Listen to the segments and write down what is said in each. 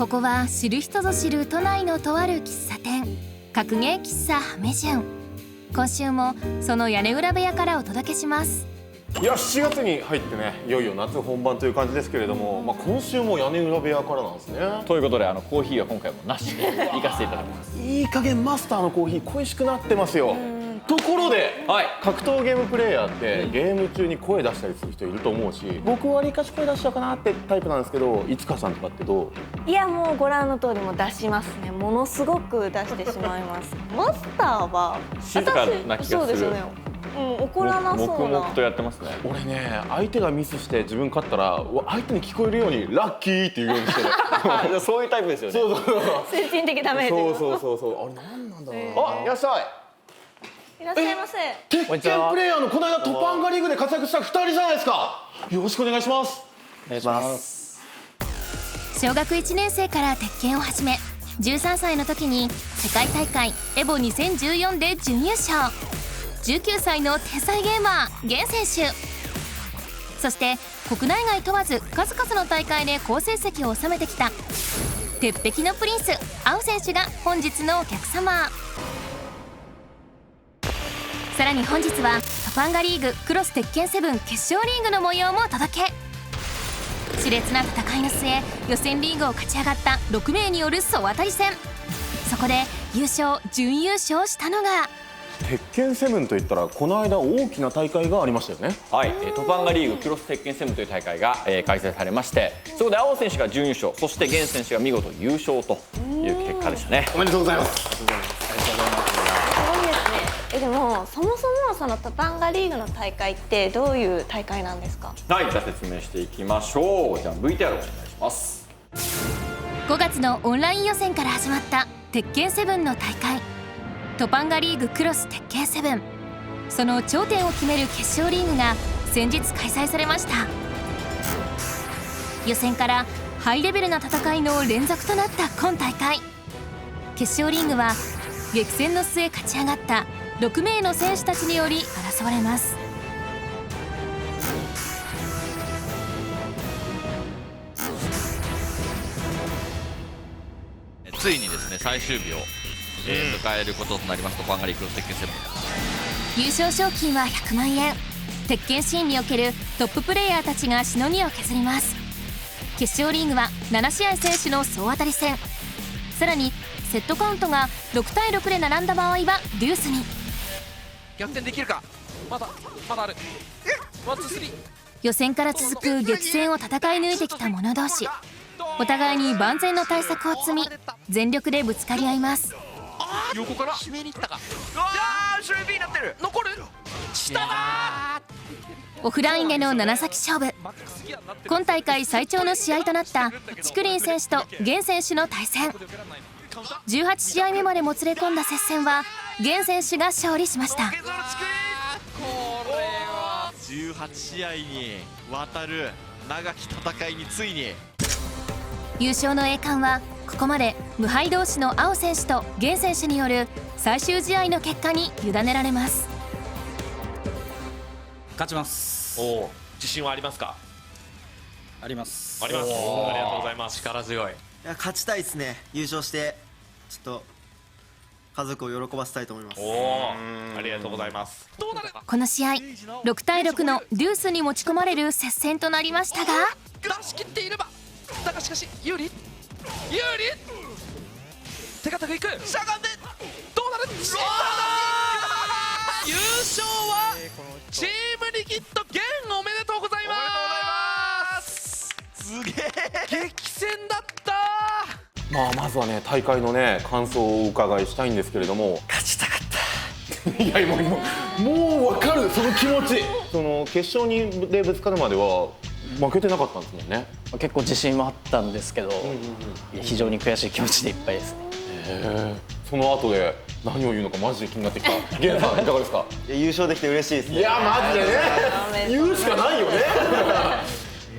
ここは知る人ぞ知る都内のとある喫茶店、角芸喫茶ハメジュン。今週もその屋根裏部屋からお届けします。いや、7月に入ってね、いよいよ夏本番という感じですけれども、今週も屋根裏部屋からなんですね。ということでコーヒーは今回もなしで行かせていただきます。いい加減マスターのコーヒー恋しくなってますよ。ところで、格闘ゲームプレイヤーってゲーム中に声出したりする人いると思うし、僕はわりかし声出しちゃうかなってタイプなんですけど、いつかさんとかってどう？いや、もうご覧の通りも出しますね。ものすごく出してしまいます。マスターは静かな気がする。そうですよね。怒らなそうな。黙々とやってますね。俺ね、相手がミスして自分勝ったら相手に聞こえるようにラッキーって言うようにしてる。そういうタイプですよね。そう精神的ダメージ。あれ何なんだろう。あ、いらっしゃい。いらっしゃいませ。鉄拳プレイヤーのこの間トパンガリーグで活躍した2人じゃないですか。よろしくお願いします。お願いします。小学1年生から鉄拳を始め、13歳の時に世界大会エボ2014で準優勝。19歳の天才ゲーマーゲン選手、そして国内外問わず数々の大会で好成績を収めてきた鉄壁のプリンスアウ選手が本日のお客様。さらに本日はトパンガリーグクロス鉄拳7決勝リーグの模様もお届け。熾烈な戦いの末、予選リーグを勝ち上がった6名による総当たり戦。そこで優勝準優勝したのが鉄拳7といったらこの間大きな大会がありましたよね。はい、トパンガリーグクロス鉄拳7という大会が、開催されまして、そこで青選手が準優勝、そしてゲン選手が見事優勝という結果でしたね。おめでとうございます。すごいですね。でもそもそもそのトパンガリーグの大会ってどういう大会なんですか？はい、じゃあ説明していきましょう。じゃあ VTR お願いします。5月のオンライン予選から始まった鉄拳7の大会、トパンガリーグクロス鉄拳7。その頂点を決める決勝リーグが先日開催されました。予選からハイレベルな戦いの連続となった今大会。決勝リーグは激戦の末勝ち上がった6名の選手たちにより争われます。ついにですね、最終日を、迎えることとなりますトパンガリーグクロス鉄拳7。優勝賞金は100万円。鉄拳シーンにおけるトッププレイヤーたちがしのぎを削ります。決勝リーグは7試合選手の総当たり戦。さらにセットカウントが6対6で並んだ場合はデュースに。逆転できるか。まだある。ワンツースリー。予選から続く激戦を戦い抜いてきた者同士、お互いに万全の対策を積み全力でぶつかり合います。横から締めに行ったか。うわー、シュレビーになってる。残る下だ。オフラインでの7先勝負。今大会最長の試合となったチクリン選手とゲン選手の対戦。18試合目までもつれ込んだ接戦はゲン選手が勝利しました。これは18試合にわたる長き戦いについに優勝の栄冠はここまで無敗同士の青選手とゲン選手による最終試合の結果に委ねられます。勝ちます。自信はありますか？あります。ありがとうございます。力強い。いや、勝ちたいですね。優勝してちょっと家族を喜ばせたいと思います。ありがとうございます。どうなる？この試合6対6のデュースに持ち込まれる接戦となりましたが、出し切っていれば、だがしかし有利手堅くいく。しゃがんでどうなる？優勝はチームリキッドゲン。おめでとうございます。すげえ激戦だった。まずはね、大会のね感想をお伺いしたいんですけれども。勝ちたかっいや、もう分かる、その気持ち。その決勝でぶつかるまでは負けてなかったんですもんね。結構自信はあったんですけど、非常に悔しい気持ちでいっぱいですね。その後で何を言うのかマジで気になってきた。ゲンさんいかがですか？た。優勝できて嬉しいですね。いや、マジでね言うしかないよね。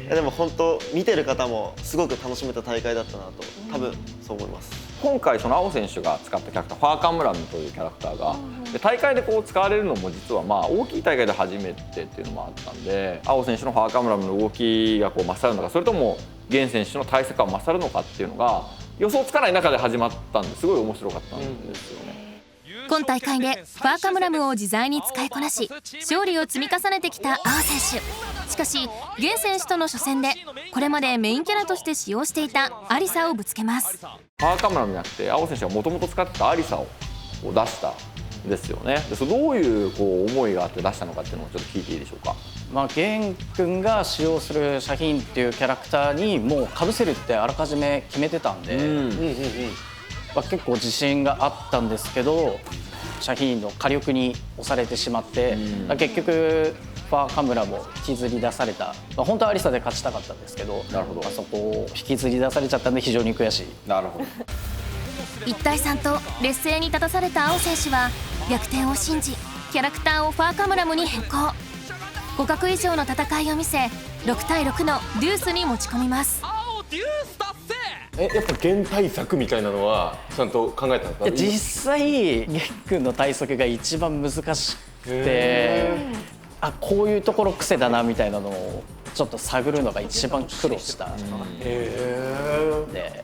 いや、でも本当見てる方もすごく楽しめた大会だったなと多分そう思います。今回その青選手が使ったキャラクターファーカムラムというキャラクターがで大会でこう使われるのも実は大きい大会で初めてっていうのもあったんで、青選手のファーカムラムの動きがこう勝るのか、それとも源選手の対策は勝るのかっていうのが予想つかない中で始まったんですごい面白かったんですよね。今大会でファーカムラムを自在に使いこなし勝利を積み重ねてきた青選手。しかし源選手との初戦でこれまでメインキャラとして使用していたアリサをぶつけます。ファーカムラムじゃなくて青選手がもともと使ってたアリサを出したんですよね。でそれどういう思いがあって出したのかっていうのをちょっと聞いていいでしょうか。源君が使用するシャヒーンっていうキャラクターにもう被せるってあらかじめ決めてたんで、結構自信があったんですけどシャヒーンの火力に押されてしまって、結局ファーカムラも引きずり出された、本当はアリサで勝ちたかったんですけど、なるほどそこを引きずり出されちゃったんで非常に悔しい。なるほど。1対3と劣勢に立たされた青選手は逆転を信じキャラクターをファーカムラムに変更。互角以上の戦いを見せ6対6のデュースに持ち込みます。青デュース達成。やっぱ減対策みたいなのはちゃんと考えたんですか？実際源君の対策が一番難しくて、こういうところ癖だなみたいなのをちょっと探るのが一番苦労した。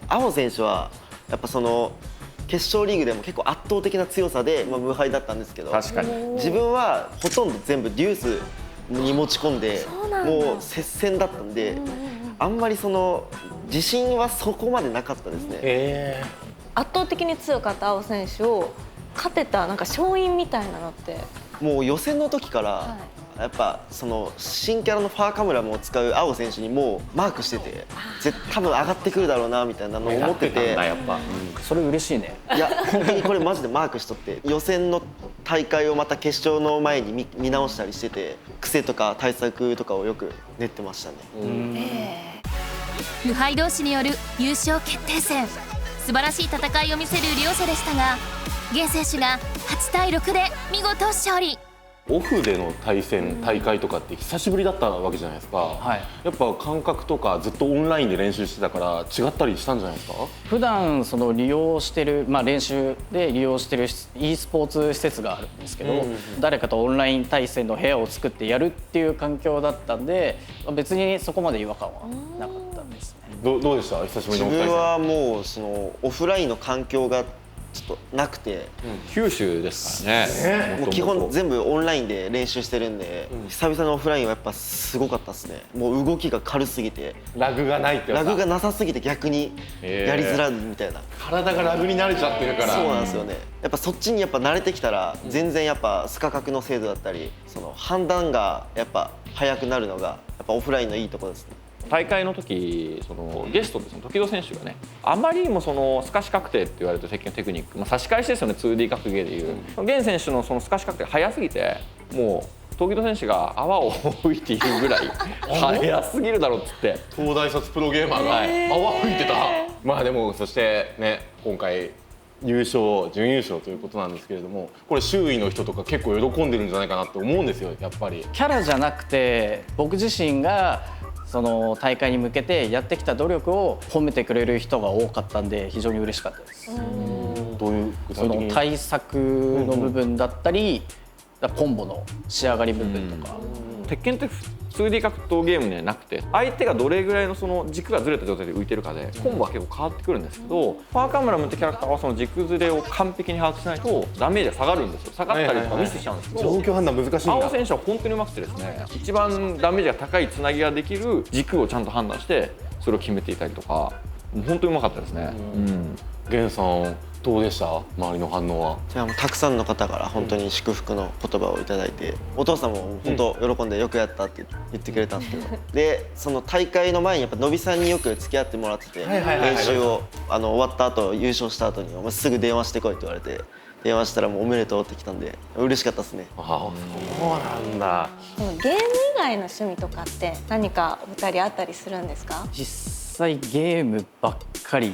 青選手はやっぱその決勝リーグでも結構圧倒的な強さで、無敗だったんですけど、確かに自分はほとんど全部デュースに持ち込んでもう接戦だったんで、あんまりその自信はそこまでなかったですね。圧倒的に強かった青選手を勝てたなんか勝因みたいなのって。もう予選の時からやっぱその新キャラのファーカムラムを使う青選手にもうマークしてて、多分上がってくるだろうなみたいなのを思ってて、やっぱそれ嬉しいね。いや本当にこれマジでマークしとって、予選の大会をまた決勝の前に見直したりしてて、癖とか対策とかをよく練ってましたね。無敗同士による優勝決定戦、素晴らしい戦いを見せる両者でしたが源選手が8対6で見事勝利。オフでの大会とかって久しぶりだったわけじゃないですか、やっぱ感覚とかずっとオンラインで練習してたから違ったりしたんじゃないですか？普段その利用してる、練習で利用してる e スポーツ施設があるんですけど、誰かとオンライン対戦の部屋を作ってやるっていう環境だったんで、別にそこまで違和感はなかったんですね。どうでした？久しぶりの自分はもうそのオフラインの環境がちょっとなくて、九州ですからね。もう基本全部オンラインで練習してるんで、久々のオフラインはやっぱすごかったですね。もう動きが軽すぎて、ラグがないってラグがなさすぎて逆にやりづらいみたいな。体がラグに慣れちゃってるから。そうなんですよね。やっぱそっちにやっぱ慣れてきたら全然やっぱスカ角の精度だったり、その判断がやっぱ速くなるのがやっぱオフラインのいいところですね。大会の時そのゲストで時戸選手がね、あまりにもその透かし確定って言われる鉄拳のテクニック、差し返しですよね。 2D 格ゲーでいう源選手のその透かし確定が速すぎて、もう時戸選手が泡を吹いているぐらい速すぎるだろうっつって、東大卒プロゲーマーが泡吹いてた。でもそしてね、今回優勝準優勝ということなんですけれども、これ周囲の人とか結構喜んでるんじゃないかなって思うんですよ。やっぱりキャラじゃなくて僕自身がその大会に向けてやってきた努力を褒めてくれる人が多かったんで非常に嬉しかったです。どういう具そ体的に？の対策の部分だったり、コンボの仕上がり部分とか。鉄拳って 2D 格闘ゲームにはなくて、相手がどれぐらいのその軸がずれた状態で浮いてるかでコンボは結構変わってくるんですけど、ファーカムラムってキャラクターはその軸ずれを完璧に把握しないとダメージが下がるんですよ。下がったりとかミスしちゃうんですけど、状況判断難しいんだ。青選手は本当にうまくてですね、一番ダメージが高いつなぎができる軸をちゃんと判断してそれを決めていたりとか、もう本当にうまかったですね。源さんどうでした？周りの反応は。じゃあもうたくさんの方から本当に祝福の言葉をいただいて、お父さんも本当喜んでよくやったって言ってくれたんですけど、でその大会の前にやっぱのびさんによく付き合ってもらってて、練習を終わった後優勝した後にお前すぐ電話してこいって言われて、電話したらもうおめでとうって来たんで嬉しかったですね。そうなんだ。ゲーム以外の趣味とかって何かお二人あったりするんですか？実際ゲームばっかり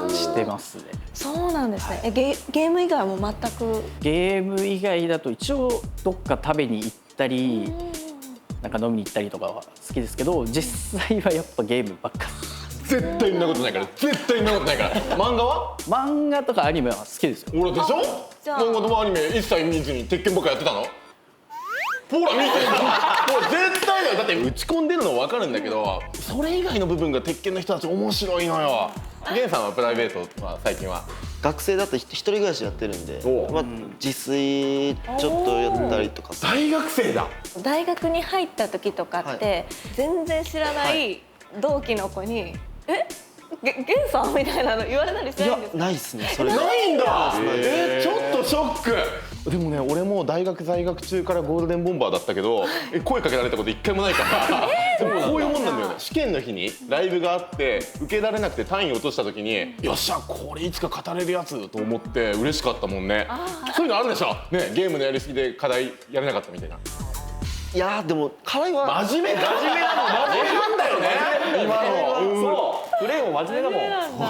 してますね。そうなんですね。ゲーム以外はもう全く。ゲーム以外だと一応どっか食べに行ったり、なんか飲みに行ったりとかは好きですけど、実際はやっぱゲームばっかり。絶対そんなことないから。絶対そんなことないから。漫画は？漫画とかアニメは好きですよ。俺でしょ？漫画とアニメ一切見ずに鉄拳ばっかやってたの？ほら見てもう絶対だよ。だって打ち込んでるの分かるんだけど、それ以外の部分が鉄拳の人たち面白いのよ。ゲンさんはプライベートは最近は学生だと一人暮らしやってるんで、おうまあ、自炊ちょっとやったりとか大学生だ。大学に入った時とかって、全然知らない同期の子に「えゲンさん?」みたいなの言われたりしいやないんですか？ないっすねそれないんだ。ちょっとショック。でもね、俺も大学在学中からゴールデンボンバーだったけど、声かけられたこと一回もないからでもこういうもんなんだよね。試験の日にライブがあって受けられなくて単位落とした時に、よっしゃこれいつか語れるやつと思って嬉しかったもんね。そういうのあるでしょね。ゲームのやりすぎで課題やれなかったみたいな。いやーでも課題は真面目なの。真面目なんだよね今の。そうプレーも真面目だもん。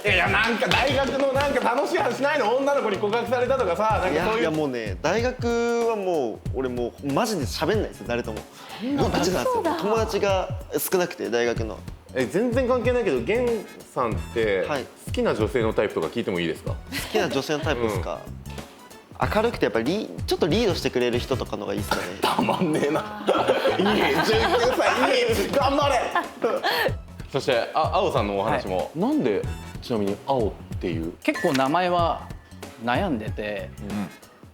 いやなんか大学のなんか楽しい話ないの？女の子に告白されたとかさ、なんいやいやかそういう。もうね大学はもう俺もうマジで喋んないですよ誰とも。マジなんですよ。友達が少なくて大学の。全然関係ないけど、ゲンさんってはい好きな女性のタイプとか聞いてもいいですか？好きな女性のタイプですか、明るくてやっぱりちょっとリードしてくれる人とかのがいいですかね。たまんねえな。いい19歳いい頑張れ。そして青さんのお話も、なんでちなみに青っていう。結構名前は悩んでて、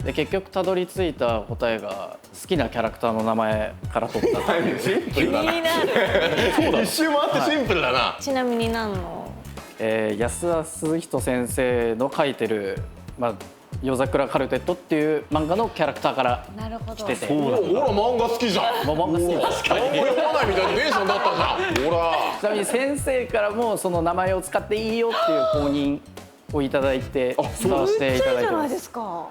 で結局たどり着いた答えが好きなキャラクターの名前から取ったというシンプルだな。気になる。そうだ。一周回ってシンプルだな。ちなみに何の？安田鈴人先生の書いてる「夜桜カルテット」っていう漫画のキャラクターからなるほど。来てて、ほら漫画好きじゃん。もう漫画好きです。確かに。読まないみたいなテンションだったじゃん。ほら。ちなみに先生からもその名前を使っていいよっていう公認をいただいて使わせていただいてま。じゃないですすか。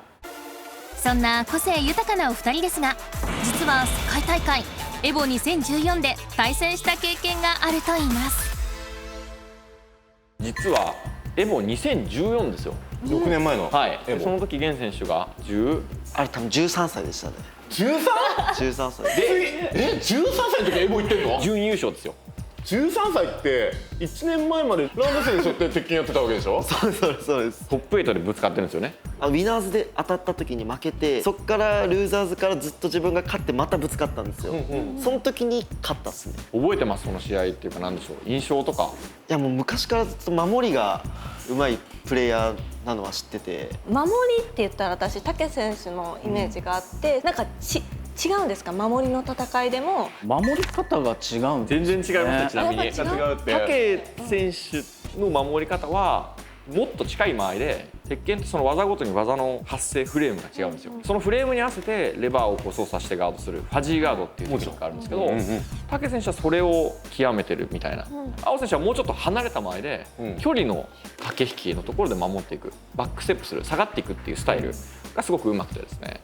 そんな個性豊かなお二人ですが、実は世界大会エボ2014で対戦した経験があるといいます。実はエボ2014ですよ。 6年前の。はい。エボその時ゲン選手が10あれ多分13歳でしたね。 13？ 13歳13歳の時エボ行ってんの？準優勝ですよ。 13歳って1年前までランドセルに背負って鉄拳やってたわけでしょ？そうですそうですそうです。トップ8でぶつかってるんですよね。ウィナーズで当たった時に負けて、そっからルーザーズからずっと自分が勝ってまたぶつかったんですよ、その時に勝ったっすね。覚えてますその試合っていうか、なんでしょう、印象とか。いやもう昔からずっと守りがうまいプレイヤーなのは知ってて。守りって言ったら私武選手のイメージがあって、なんか違うんですか？守りの戦いでも。守り方が違うんですね。全然違いますね。ちなみにやっぱ違う武選手の守り方はもっと近い間合いで、鉄拳ってその技ごとに技の発生フレームが違うんですよ。そのフレームに合わせてレバーをこう操作してガードするファジーガードっていうテクニックがあるんですけど、武選手はそれを極めてるみたいな。青選手はもうちょっと離れた間合いで距離の駆け引きのところで守っていく、バックステップする、下がっていくっていうスタイルがすごくうまくてですね。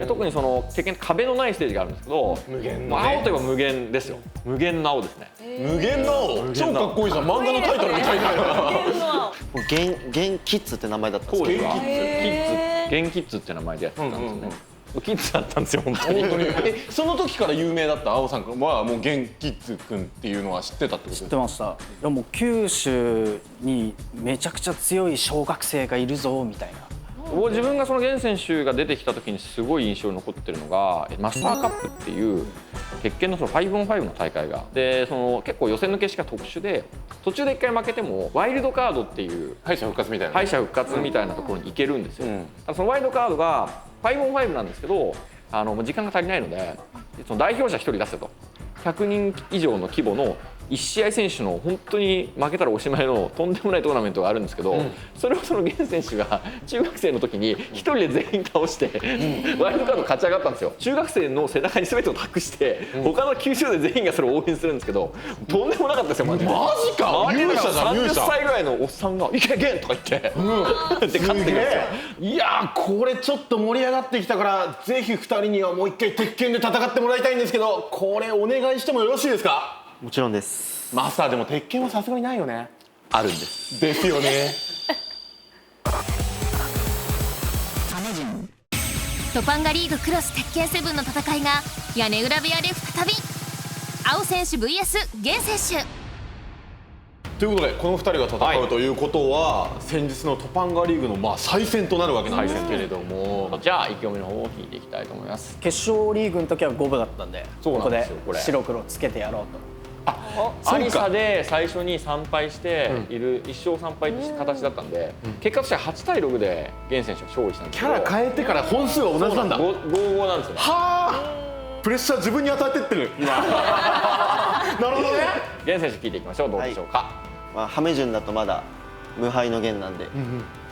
特にその鉄拳って壁のないステージがあるんですけど、無限のねもう青といえば無限ですよ。無限の青ですね。無限の青超かっこいいじゃん。漫画のタイトルみたいな。ゲンキッズって名前だったんですけど、当時はゲンキッズって名前でやってたんですよね。キッズだったんですよ本当に。本当に。その時から有名だった青さんはもうゲンキッズくんっていうのは知ってたってことですか？知ってました。いやもう九州にめちゃくちゃ強い小学生がいるぞみたいな。自分がそのゲン選手が出てきた時にすごい印象に残ってるのがマスターカップっていう鉄拳のその 5on5 の大会がで、その結構予選の形式が特殊で、途中で1回負けてもワイルドカードっていう敗者復活みたいな。敗者復活みたいなところに行けるんですよ。ただそのワイルドカードが 5on5 なんですけど、もう時間が足りないのでその代表者1人出せと、100人以上の規模の1試合選手の本当に負けたらおしまいのとんでもないトーナメントがあるんですけど、それをそのゲン選手が中学生の時に1人で全員倒して、ワイルドカード勝ち上がったんですよ。中学生の背中に全てを託して、他の9州で全員がそれを応援するんですけど、とんでもなかったですよマジで。マジか。周りの勇者じゃん勇30者。歳ぐらいのおっさんが「いけゲン!」とか言ってで勝ってくるんですよ。いやーこれちょっと盛り上がってきたから、ぜひ2人にはもう一回鉄拳で戦ってもらいたいんですけど、これお願いしてもよろしいですか？もちろんです。マスターでも鉄拳はさすがにないよね。あるんです。ですよね。トパンガリーグクロス鉄拳7の戦いが屋根裏部屋で再び。青選手 vs ゲン選手。ということでこの2人が戦うということは、先日のトパンガリーグの再戦となるわけなんですけれども、じゃあ意気込みの方を聞いていきたいと思います。決勝リーグの時は五分だったんで、そうなんですよここで白黒つけてやろうと。アリサで最初に3敗している1勝3敗って形だったんで、結果としては8対6で源選手が勝利したんですキけど、ャラ変えてから本数は同じなんだ。 5-5なんですよね。はあ、プレッシャー自分に与えてってる今なるほどね。源選手聞いていきましょう。どうでしょうか。まあ、ハメ順だとまだ無敗の弦なんで、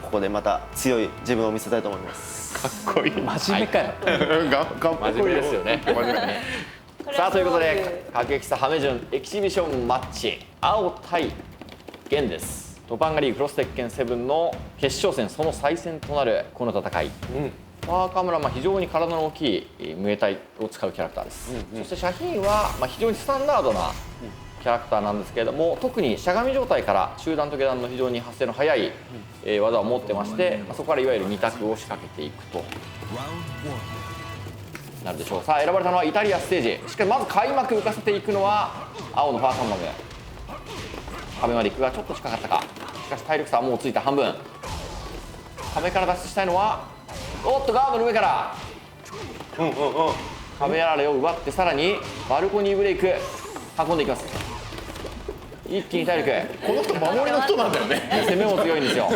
ここでまた強い自分を見せたいと思います。かっこいい。真面目かよ。真面目ですよね。真面目さあということで過激さハメ順エキシビションマッチ青対源です。トパンガリーグクロス鉄拳7の決勝戦、その再戦となるこの戦い。パーカムラ、非常に体の大きいムエタイを使うキャラクターです。そしてシャヒーンは、非常にスタンダードなキャラクターなんですけれども、特にしゃがみ状態から中段と下段の非常に発生の速い技を持ってまして、そこからいわゆる2択を仕掛けていくとなるでしょう。さあ選ばれたのはイタリアステージ。しかしまず開幕浮かせていくのは青のファーカンマム。壁まで行くがちょっと近かったか。しかし体力差はもうついた半分。壁から脱出したいのは、おっとガードの上から壁やられを奪って、さらにバルコニーブレイク運んでいきます。一気に体力。この人守りの人なんだよね。攻めも強いんですよ。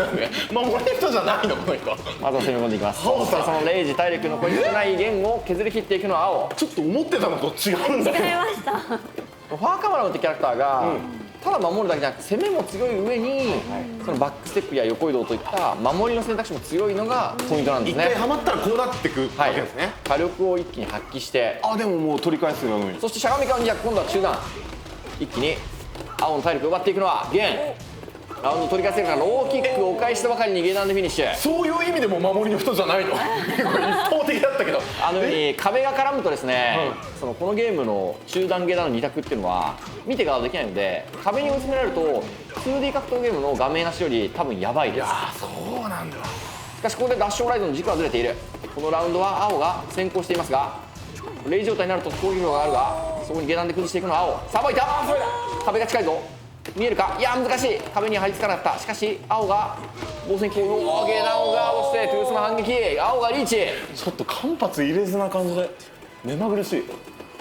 守りの人じゃないのこの人。まずは攻め込んでいきます。そしてそのレイジ体力残り少ない弦を削り切っていくのは青。ちょっと思ってたのと違うんだよ。違いました。ファーカマラムってキャラクターが、ただ守るだけじゃなくて攻めも強い上に、そのバックステップや横移動といった守りの選択肢も強いのがポイントなんですね。一回ハマったらこうなってくわけですね。火力を一気に発揮して、あ、でももう取り返すように。そしてしゃがみから今度は中段一気に青の体力を奪っていくのはゲン。ラウンド取り返せるからローキックをお返したばかりに下段でフィニッシュ。そういう意味でも守りの人じゃないの。これ一方的だったけど。あのように壁が絡むとですね、このゲームの中段下段の2択っていうのは見てからできないので、壁に追い詰められると 2D 格闘ゲームの画面なしより多分やばいです。そうなんだ。しかしここでダッシュオライドの軸はずれている。このラウンドは青が先行していますが、レイ状態になると攻撃力があるが、そこに下段で崩していくのは青。さばいた。壁が近いぞ。見えるか。いや難しい。壁には張り付かなかった。しかし青が防戦攻撃を下段が押してトゥースの反撃。青がリーチ。ちょっと間髪入れずな感じで目まぐるしい。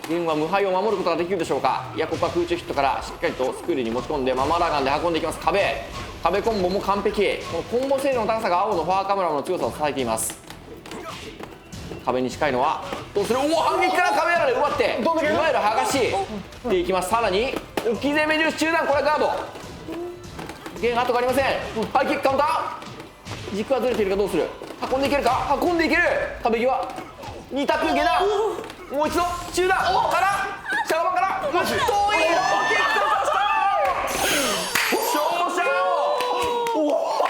ゲンは無敗を守ることができるでしょうか。いやここは空中ヒットからしっかりとスクールに持ち込んでママラガンで運んでいきます。壁コンボも完璧。このコンボ精度の高さが青のファーカムラムの強さを支えています。壁に近いのはどうする。おお、反撃から壁やられ奪って、いわゆる剥がしていきます。さらに置き攻め重視中段、これはガード。ゲン後がありません。ハイキックカウンター。軸はずれているか。どうする。運んでいけるか。運んでいける。壁際2択下段。もう一度中段からシャワーから遠いローキックを刺した勝者を。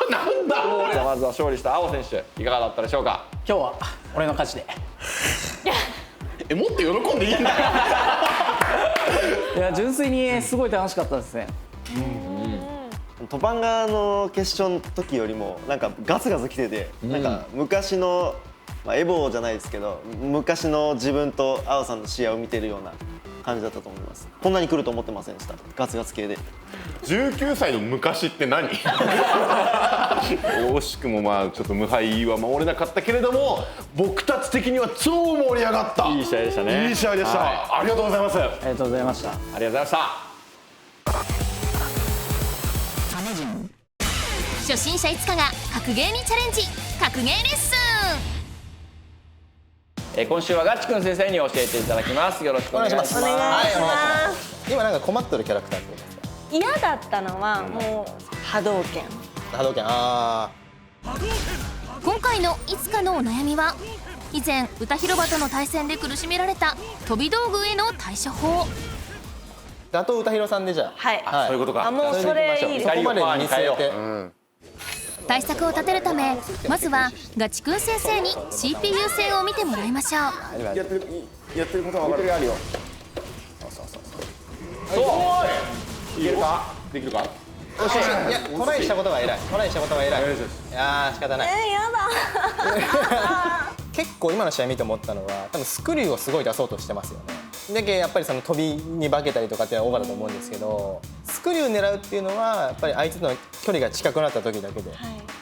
なんだ。じゃあまずは勝利した青選手、いかがだったでしょうか。今日は俺の勝ちで。もっと喜んでいいんだよ。いや純粋にすごい楽しかったですね。トパンガの決勝の時よりもなんかガツガツ来てて、なんか昔の、エボじゃないですけど昔の自分と青さんの試合を見てるような感じだったと思います。こんなに来ると思ってませんでした。ガツガツ系で。19歳の昔って何？惜しくもちょっと無敗は守れなかったけれども、僕たち的には超盛り上がった。いい試合でしたね。いい試合でした。ありがとうございます。ありがとうございました。ありがとうございました。初心者いつかが格ゲーにチャレンジ。格ゲーレッスン。今週はガッチくん先生に教えていただきます。よろしくお願いします。お願いします。今なんか困ってるキャラクターってことですか。嫌だったのはもう波動拳。波動拳。今回のいつかのお悩みは、以前歌広場との対戦で苦しめられた飛び道具への対処法。打倒歌広さんでじゃあ。はい。そういうことか。もうそれいいです。そこまで見据えて。対策を立てるため、まずはガチくん先生に CPU 戦を見てもらいましょう。やってることは分かる。あるよ。そういけるか。できるか。いやトライしたことが偉い。トライしたことが偉い。いや仕方ない。やだ。結構今の試合見て思ったのは、多分スクリューをすごい出そうとしてますよね。だけどやっぱりその飛びに化けたりとかってオーバーだと思うんですけど、スクリュー狙うっていうのはやっぱり相手との距離が近くなった時だけで、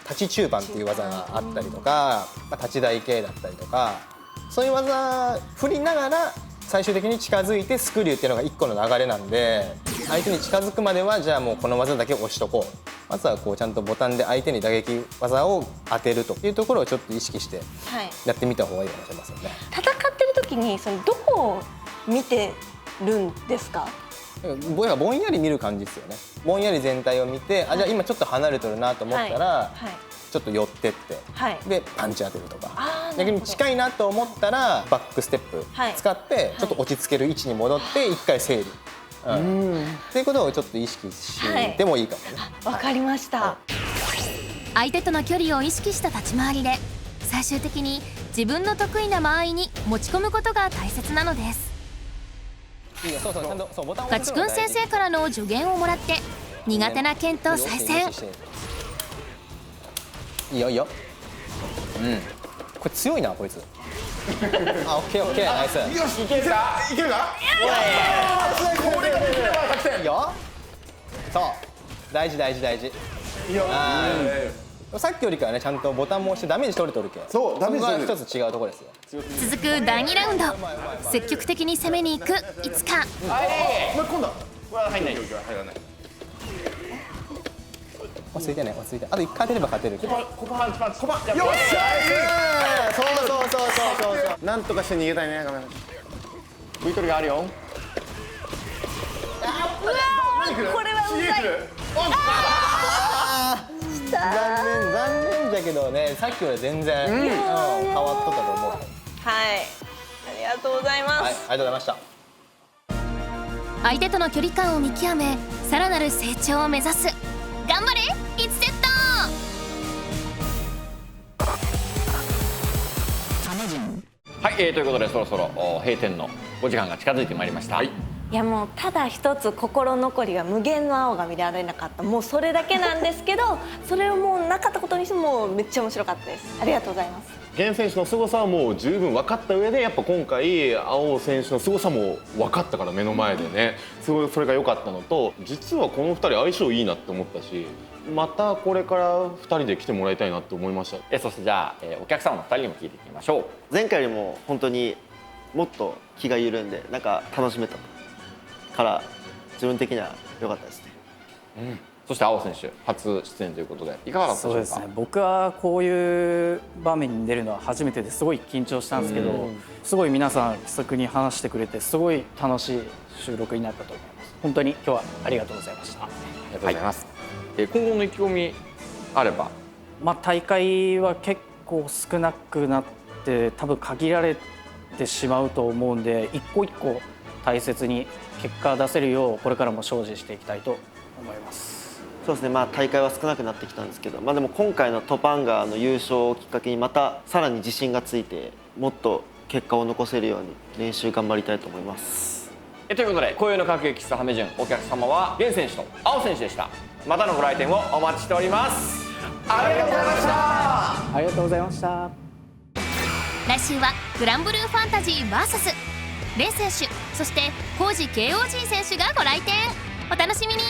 立ち中盤っていう技があったりとか、立ち台系だったりとか、そういう技振りながら最終的に近づいてスクリューっていうのが1個の流れなんで、相手に近づくまではじゃあもうこの技だけ押しとこう、まずはこうちゃんとボタンで相手に打撃技を当てるというところをちょっと意識してやってみた方がいいかもしれませんね。戦ってる時にどこを見てるんですか？僕はぼんやり見る感じですよね。ぼんやり全体を見て、じゃあ今ちょっと離れてるなと思ったら、ちょっと寄ってって、でパンチ当てるとか、逆に近いなと思ったらバックステップ使ってちょっと落ち着ける位置に戻って一回整理、っていうことをちょっと意識してもいいかもね。わかりました。相手との距離を意識した立ち回りで最終的に自分の得意な間合いに持ち込むことが大切なのです。かちくん先生からの助言をもらって苦手な剣と再戦。いいよいいよ。これ強いなこいつ。オッケーオッケー、ナイス。よし、いけるかいけるか。これができれば作戦。いいよ。そう大事大事大事。いいよ。さっきよりかはねちゃんとボタンも押してダメージ取れとるけ。そうダメージ取れる。一つ違うところですよ。続く第2ラウンド、積極的に攻めに行くいつか。今度は入らない。落ち着いてね落ち着いて。あと1回当てれば勝てる。コパンチパンチコパン。よっしゃー。そうなんとかして逃げたいね。食い取りがあるよ。これはうざい。残念だけどね、さっきより全然変わっとったと思う。はい、ありがとうございます。はい、ありがとうございました。相手との距離感を見極めさらなる成長を目指す。頑張れ1セット。はい、ということでそろそろ閉店のお時間が近づいてまいりました。いやもうただ一つ心残りが無限の青が見られなかった、もうそれだけなんですけどそれをもうなかったことにしてもめっちゃ面白かったです。ありがとうございます。源選手の凄さはもう十分分かった上でやっぱ今回青選手の凄さも分かったから目の前でね、すごいそれが良かったのと、実はこの2人相性いいなって思ったし、またこれから2人で来てもらいたいなって思いました。そしてじゃあ、お客様の2人にも聞いていきましょう。前回よりも本当にもっと気が緩んでなんか楽しめたから自分的には良かったですね。そして青選手初出演ということでいかがだったでしょうか？そうですね、僕はこういう場面に出るのは初めてですごい緊張したんですけど、すごい皆さん気さくに話してくれてすごい楽しい収録になったと思います。本当に今日はありがとうございました。ありがとうございます。今後の意気込みあれば。大会は結構少なくなって多分限られてしまうと思うんで、一個一個大切に結果出せるようこれからも精進していきたいと思います。そうですね、大会は少なくなってきたんですけど、でも今回のトパンガーの優勝をきっかけにまたさらに自信がついてもっと結果を残せるように練習頑張りたいと思います。ということで今宵の各駅喫茶ハメ順、お客様は源選手と青選手でした。またのご来店をお待ちしております。ありがとうございました。ありがとうございました。来週はグランブルーファンタジー VS レン選手、そしてコージ KOG 選手がご来店。お楽しみに。